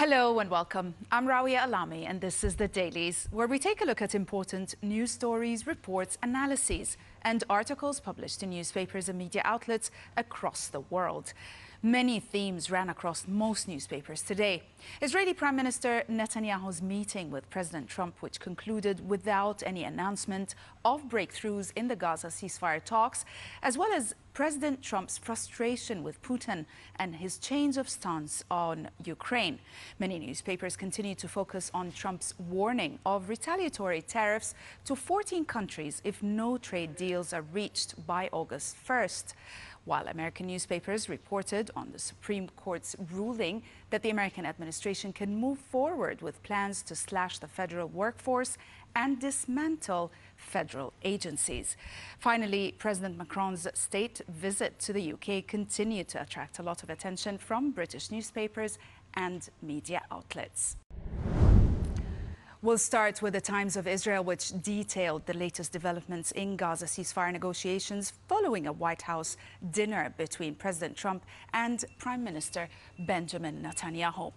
Hello and welcome. I'm Rawia Alami and this is the Dailies, where we take a look at important news stories, reports, analyses and articles published in newspapers and media outlets across the world. Many themes ran across most newspapers today. Israeli Prime Minister Netanyahu's meeting with President Trump, which concluded without any announcement of breakthroughs in the Gaza ceasefire talks, as well as President Trump's frustration with Putin and his change of stance on Ukraine. Many newspapers continue to focus on Trump's warning of retaliatory tariffs to 14 countries if no trade deals are reached by August 1st. While American newspapers reported on the Supreme Court's ruling that the American administration can move forward with plans to slash the federal workforce and dismantle federal agencies. Finally, President Macron's state visit to the UK continued to attract a lot of attention from British newspapers and media outlets. We'll start with the Times of Israel, which detailed the latest developments in Gaza ceasefire negotiations following a White House dinner between President Trump and Prime Minister Benjamin Netanyahu.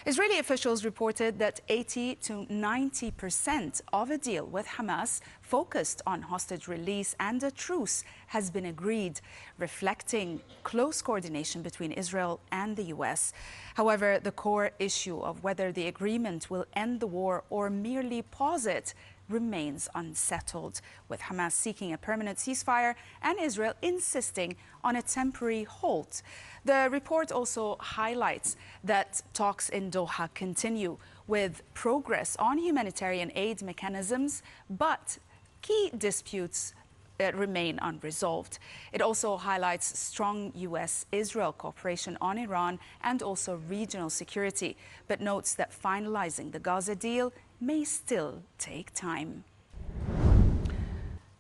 Israeli officials reported that 80 to 90% of a deal with Hamas focused on hostage release and a truce has been agreed, reflecting close coordination between Israel and the U.S. However, the core issue of whether the agreement will end the war or merely pause it remains unsettled, with Hamas seeking a permanent ceasefire and Israel insisting on a temporary halt. The report also highlights that talks in Doha continue, with progress on humanitarian aid mechanisms, but key disputes remain unresolved. It also highlights strong U.S.-Israel cooperation on Iran and also regional security, but notes that finalizing the Gaza deal may still take time.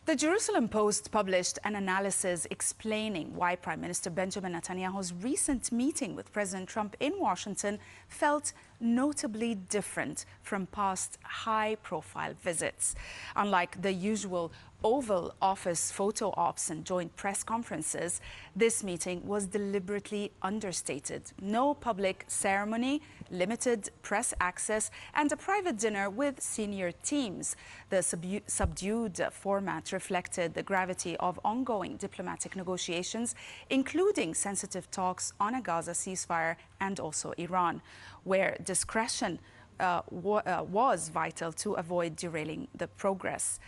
The Jerusalem Post published an analysis explaining why Prime Minister Benjamin Netanyahu's recent meeting with President Trump in Washington felt notably different from past high-profile visits. Unlike the usual Oval Office photo ops and joint press conferences, this meeting was deliberately understated. No public ceremony, limited press access, and a private dinner with senior teams. The subdued format reflected the gravity of ongoing diplomatic negotiations, including sensitive talks on a Gaza ceasefire and also Iran, where discretion was vital to avoid derailing the progress.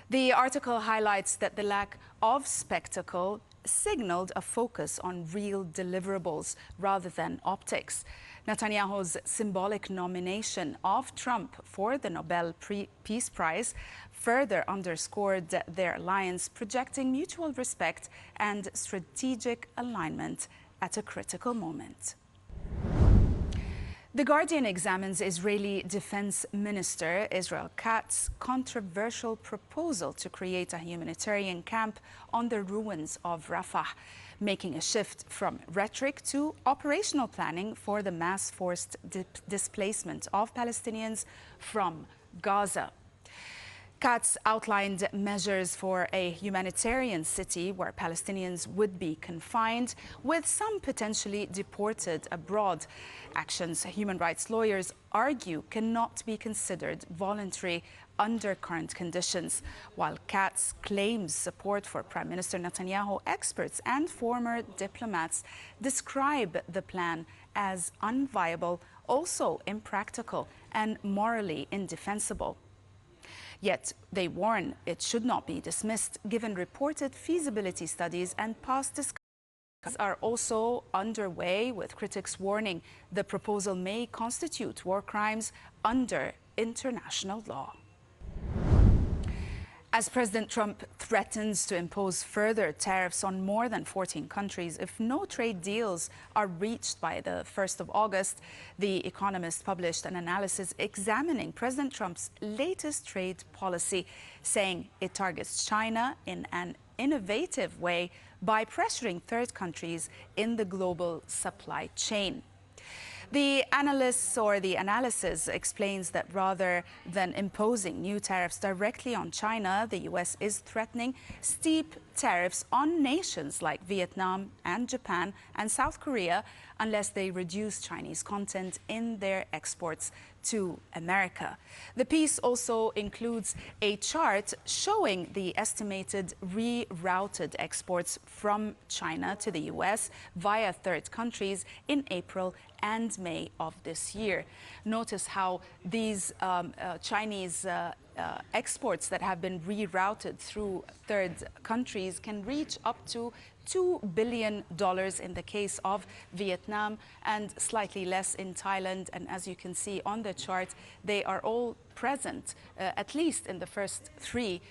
The article highlights that the lack of spectacle signaled a focus on real deliverables rather than optics. Netanyahu's symbolic nomination of Trump for the Nobel Peace Prize further underscored their alliance, projecting mutual respect and strategic alignment at a critical moment. The Guardian examines Israeli Defense Minister Israel Katz's controversial proposal to create a humanitarian camp on the ruins of Rafah, making a shift from rhetoric to operational planning for the mass forced displacement of Palestinians from Gaza. Katz outlined measures for a humanitarian city where Palestinians would be confined, with some potentially deported abroad. Actions human rights lawyers argue cannot be considered voluntary under current conditions. While Katz claims support for Prime Minister Netanyahu, experts and former diplomats describe the plan as unviable, also impractical and morally indefensible. Yet they warn it should not be dismissed, given reported feasibility studies and past discussions are also underway, with critics warning the proposal may constitute war crimes under international law. As President Trump threatens to impose further tariffs on more than 14 countries if no trade deals are reached by the 1st of August, The Economist published an analysis examining President Trump's latest trade policy, saying it targets China in an innovative way by pressuring third countries in the global supply chain. The analysis explains that rather than imposing new tariffs directly on China, the US is threatening steep tariffs on nations like Vietnam and Japan and South Korea unless they reduce Chinese content in their exports to America. The piece also includes a chart showing the estimated rerouted exports from China to the US via third countries in April and May of this year. Notice how these Chinese exports that have been rerouted through third countries can reach up to $2 billion in the case of Vietnam and slightly less in Thailand. And as you can see on the chart, they are all present, at least in the first three,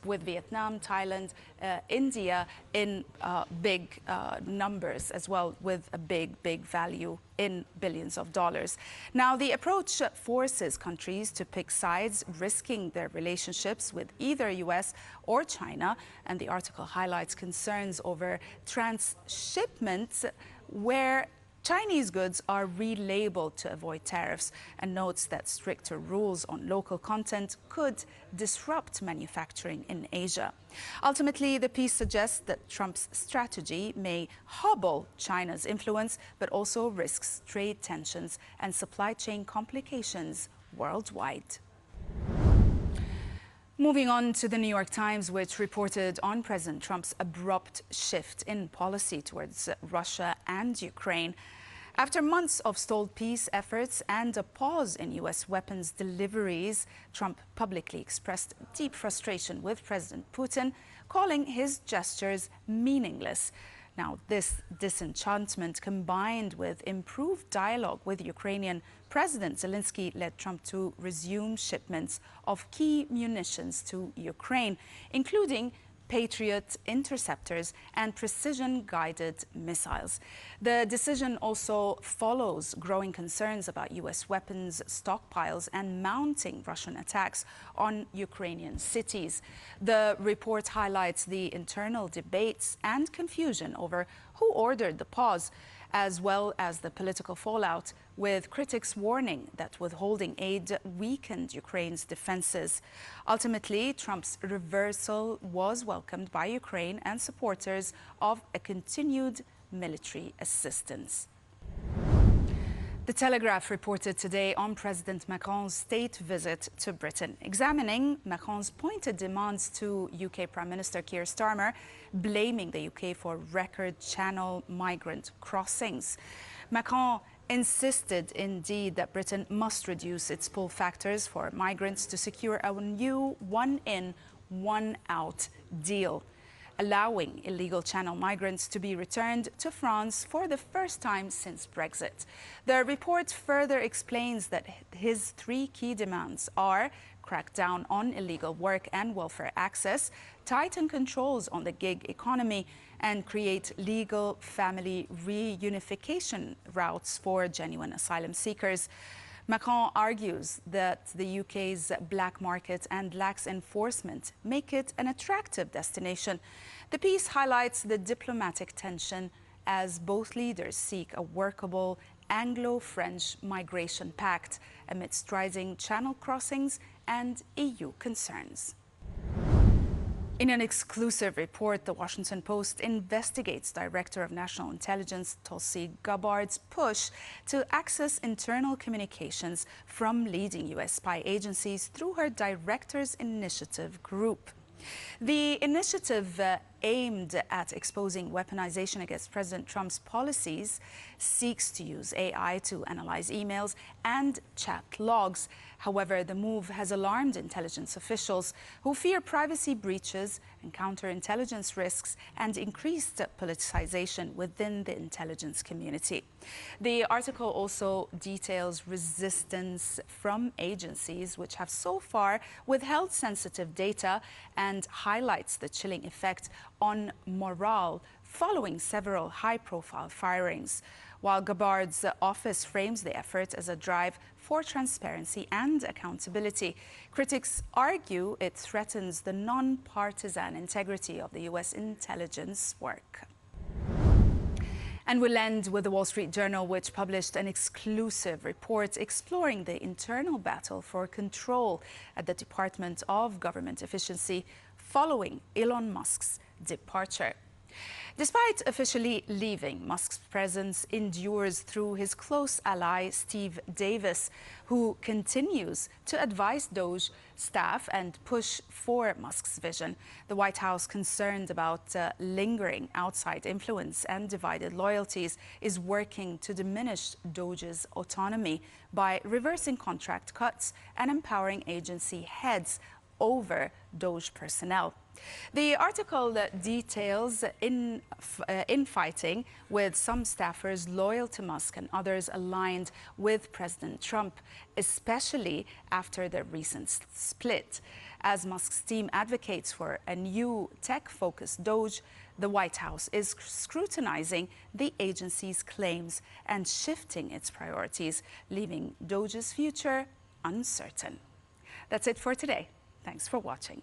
with Vietnam, Thailand, India in big numbers as well, with a big value in billions of dollars. Now, the approach forces countries to pick sides, risking their relationships with either US or China. And the article highlights concerns over transshipments where Chinese goods are relabeled to avoid tariffs and notes that stricter rules on local content could disrupt manufacturing in Asia. Ultimately, the piece suggests that Trump's strategy may hobble China's influence, but also risks trade tensions and supply chain complications worldwide. Moving on to the New York Times, which reported on President Trump's abrupt shift in policy towards Russia and Ukraine. After months of stalled peace efforts and a pause in U.S. weapons deliveries, Trump publicly expressed deep frustration with President Putin, calling his gestures meaningless. Now, this disenchantment, combined with improved dialogue with Ukrainian President Zelensky, led Trump to resume shipments of key munitions to Ukraine, including Patriot interceptors and precision-guided missiles. The decision also follows growing concerns about U.S. weapons stockpiles and mounting Russian attacks on Ukrainian cities. The report highlights the internal debates and confusion over who ordered the pause, as well as the political fallout, with critics warning that withholding aid weakened Ukraine's defenses. Ultimately, Trump's reversal was welcomed by Ukraine and supporters of a continued military assistance. The Telegraph reported today on President Macron's state visit to Britain, examining Macron's pointed demands to UK Prime Minister Keir Starmer, blaming the UK for record Channel migrant crossings. Macron insisted indeed that Britain must reduce its pull factors for migrants to secure a new one-in, one-out deal, allowing illegal Channel migrants to be returned to France for the first time since Brexit. The report further explains that his three key demands are crack down on illegal work and welfare access, tighten controls on the gig economy, and create legal family reunification routes for genuine asylum seekers. Macron argues that the UK's black market and lax enforcement make it an attractive destination. The piece highlights the diplomatic tension as both leaders seek a workable Anglo-French migration pact amidst rising Channel crossings and EU concerns. In an exclusive report, the Washington Post investigates Director of National Intelligence Tulsi Gabbard's push to access internal communications from leading U.S. spy agencies through her Directors Initiative group. The initiative aimed at exposing weaponization against President Trump's policies seeks to use AI to analyze emails and chat logs. However, the move has alarmed intelligence officials who fear privacy breaches and counterintelligence risks and increased politicization within the intelligence community. The article also details resistance from agencies which have so far withheld sensitive data and highlights the chilling effect on morale following several high-profile firings. While Gabbard's office frames the effort as a drive for transparency and accountability, critics argue it threatens the non-partisan integrity of the U.S. intelligence work. And we'll end with the Wall Street Journal, which published an exclusive report exploring the internal battle for control at the Department of Government Efficiency following Elon Musk's departure. Despite officially leaving, Musk's presence endures through his close ally, Steve Davis, who continues to advise DOGE staff and push for Musk's vision. The White House, concerned about lingering outside influence and divided loyalties, is working to diminish DOGE's autonomy by reversing contract cuts and empowering agency heads over DOGE personnel. The article details infighting with some staffers loyal to Musk and others aligned with President Trump, especially after the recent split. As Musk's team advocates for a new tech-focused DOGE, the White House is scrutinizing the agency's claims and shifting its priorities, leaving DOGE's future uncertain. That's it for today. Thanks for watching.